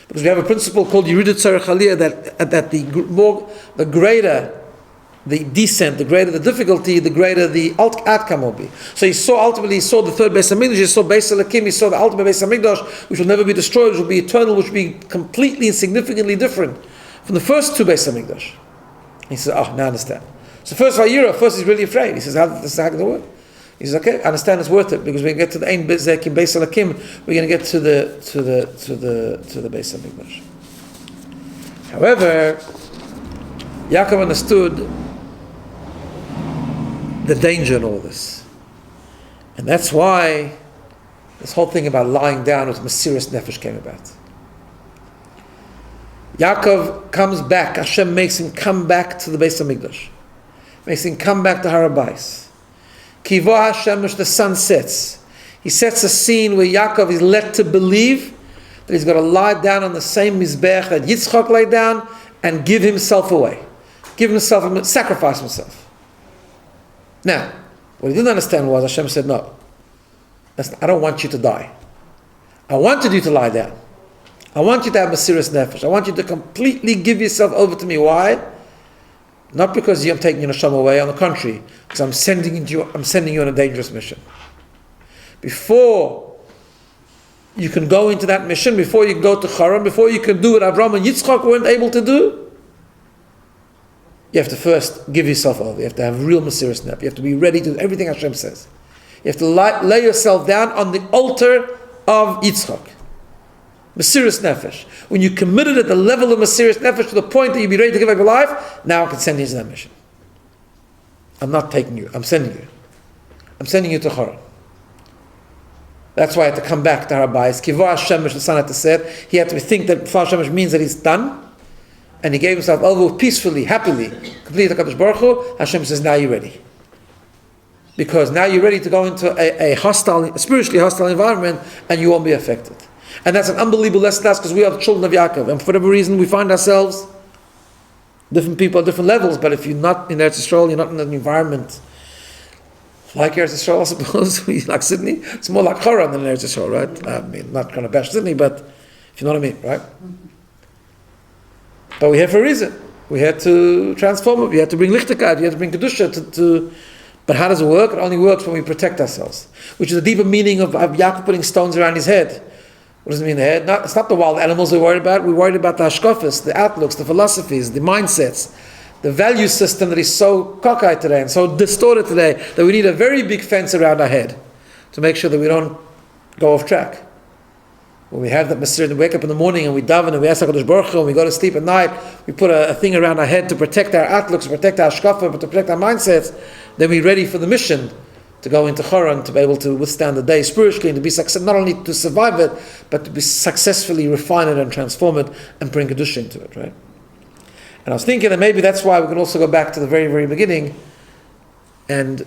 Because we have a principle called Yeridat Tzarech Aliyah that the greater the descent, the greater the difficulty, the greater the outcome will be. So he saw the third Beis HaMikdash, he saw Beis Elokim, he saw the ultimate Beis HaMikdash, which will never be destroyed, which will be eternal, which will be completely and significantly different from the first 2 Beis HaMikdash. He says, oh, now I understand. So first he's really afraid. He says, this is how going to work. He says, okay, I understand it's worth it because we get to the Ein Zeh Ki'im Beis Elokim, we're going to get to the Beis HaMikdash. However, Yaakov understood the danger in all this. And that's why this whole thing about lying down with Mesiras Nefesh came about. Yaakov comes back, Hashem makes him come back to the Beis HaMikdash. Makes him come back to Har HaBayis. Kivo HaShemesh, the sun sets. He sets a scene where Yaakov is led to believe that he's got to lie down on the same Mizbech that Yitzchak lay down and give himself away. Sacrifice himself. Now, what he didn't understand was Hashem said, no, I don't want you to die. I wanted you to lie down. I want you to have Mesiras Nefesh. I want you to completely give yourself over to me. Why? Not because I'm taking your neshama away, on the contrary, because I'm sending you on a dangerous mission. Before you can go into that mission, before you can go to Haran, before you can do what Abraham and Yitzchak weren't able to do, you have to first give yourself over. You have to have real Mesiras Nefesh. You have to be ready to do everything Hashem says. You have to lay yourself down on the altar of Yitzchak. Mesiras Nefesh. When you committed at the level of Mesiras Nefesh to the point that you'd be ready to give up your life, now I can send you to that mission. I'm not taking you. I'm sending you. I'm sending you to Haran. That's why I had to come back to Har HaBayis. Kivo HaShemesh, the son had to say, he had to think that Kivo HaShemesh means that he's done. And he gave himself over peacefully, happily, completely to HaKadosh Baruch Hu. Hashem says, now you're ready. Because now you're ready to go into a spiritually hostile environment and you won't be affected. And that's an unbelievable lesson to us because we are the children of Yaakov. And for whatever reason we find ourselves, different people at different levels, but if you're not in Eretz Yisrael, you're not in an environment like Eretz Yisrael, I suppose, like Sydney, it's more like Haran than Eretz Yisrael, right? I mean, not trying to bash Sydney, but if you know what I mean, right? But we're here for a reason. We had to transform it. We had to bring Lichtigkeit. We had to bring Kedusha to. But how does it work? It only works when we protect ourselves. Which is the deeper meaning of Yaakov putting stones around his head. What does it mean, the head? It's not the wild animals we're worried about. We're worried about the hashkafas, the outlooks, the philosophies, the mindsets, the value system that is so cockeyed today and so distorted today that we need a very big fence around our head to make sure that we don't go off track. When we have that Mesiras, we wake up in the morning and we daven and we ask HaKadosh Baruch Hu and we go to sleep at night, we put a thing around our head to protect our outlooks, to protect our shkafa, but to protect our mindsets, then we're ready for the mission to go into Haran, to be able to withstand the day spiritually and to be successful, not only to survive it, but to be successfully refine it and transform it and bring Kedusha into it, right? And I was thinking that maybe that's why we can also go back to the very, very beginning and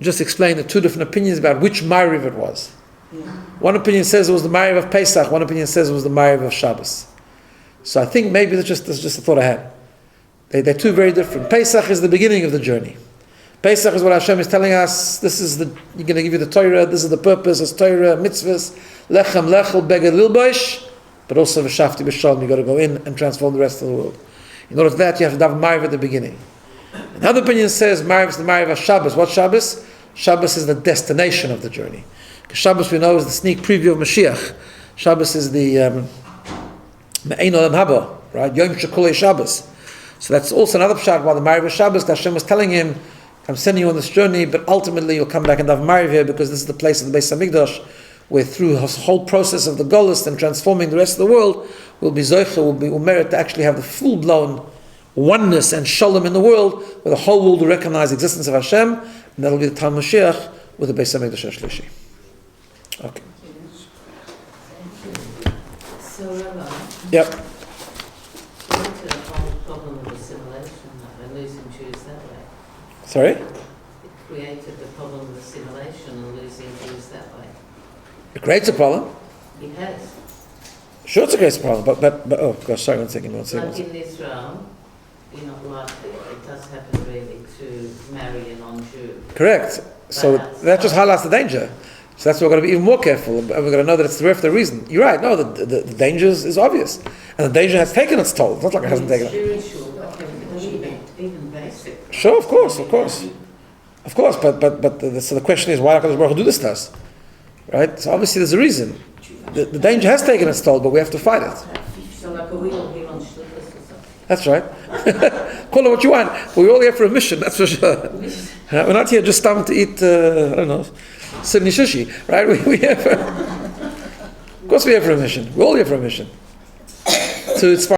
just explain the two different opinions about which Ma'ariv it was. Yeah. One opinion says it was the Ma'ariv of Pesach, one opinion says it was the Ma'ariv of Shabbos. So I think maybe that's just a thought I had. They're two very different. Pesach is the beginning of the journey. Pesach is what Hashem is telling us. This is you're going to give you the Torah. This is the purpose. It's Torah, mitzvahs, lechem, lechel, beged, lilbosh, but also v'shafti b'shalom. You got to go in and transform the rest of the world. In order for that, you have to daven Mariv at the beginning. Another opinion says Mariv is the Mariv of Shabbos. What Shabbos? Shabbos is the destination of the journey. Because Shabbos, we know, is the sneak preview of Mashiach. Shabbos is the Me'ein Olam Haba, right? Yom Shekulei Shabbos. So that's also another pshat about the Mariv of Shabbos. That Hashem was telling him, I'm sending you on this journey, but ultimately you'll come back and daven Mariv here because this is the place of the Beis Hamikdash, where through the whole process of the Golus and transforming the rest of the world, we'll be Zoicha, we'll merit to actually have the full-blown oneness and shalom in the world, where the whole world will recognize the existence of Hashem, and that'll be the Tal Mashiach with the Beis Hamikdash HaShlishi. Okay. So, Rabbi, Yep. to the whole problem of assimilation, and losing Jews that way. Sorry? It created the problem of assimilation and losing Jews that way. It creates a problem. It has. Sure, it's a great problem, but oh gosh, sorry, one second. Like in Israel, you're not likely, it does happen really, to marry a non-Jew. Correct. So that just highlights the danger. So that's why we're going to be even more careful, and we're going to know that it's the reason. You're right. No, the danger is obvious, and the danger has taken its toll. It's not like it hasn't taken it. Even basic. Sure, of course. But so the question is, why HaKadosh Baruch Hu do this to us? Right? So obviously there's a reason. The danger has taken its toll, but we have to fight it. So like a wheel here on Shlichus or something. That's right. Call it what you want. We're all here for a mission, that's for sure. We're not here just to eat, I don't know, Sydney sushi, right? We here for, of course we're here for a mission. We're all here for a mission. To inspire